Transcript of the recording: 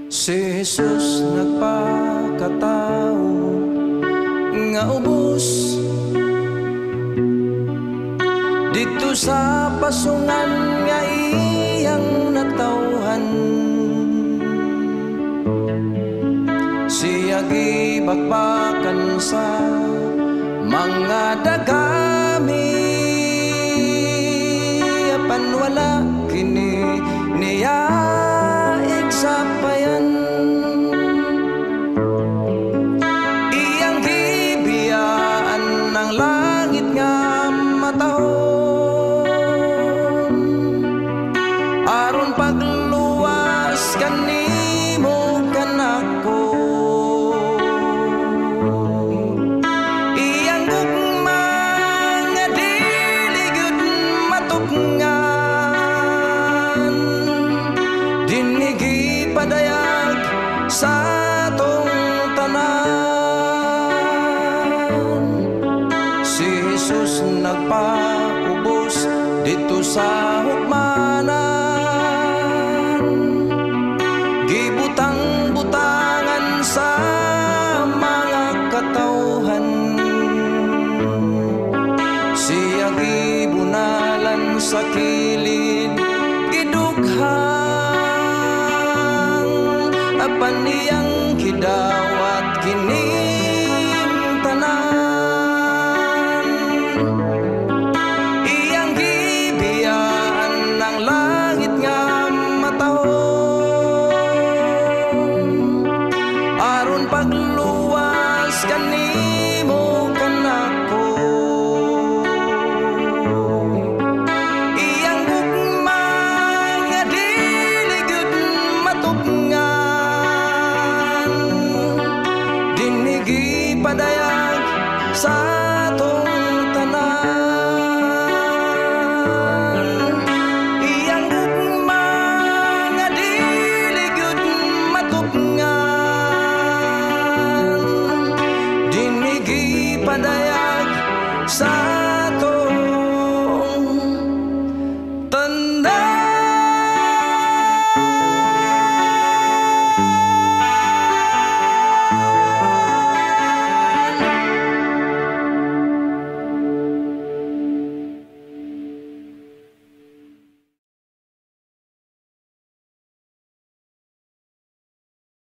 Si Jesus nagpakatao nga ubos dito sa pasungan nga iyang natawhan. Siya gibakbakan sa mga dagami, apan wala kini niya iksapayan. Iyang gibiyaan ng langit nga matahon, aron pagluwas kanimo kanako. Iyang gugma nga dili gyud matukngan, dinigi padayag sa atong tanan. Si Jesus nagpaubos dito sa hukmanan, gibutang-butangan sa mga katawhan. Siya gibunalan sa kilid gidughang, apan iyang kidal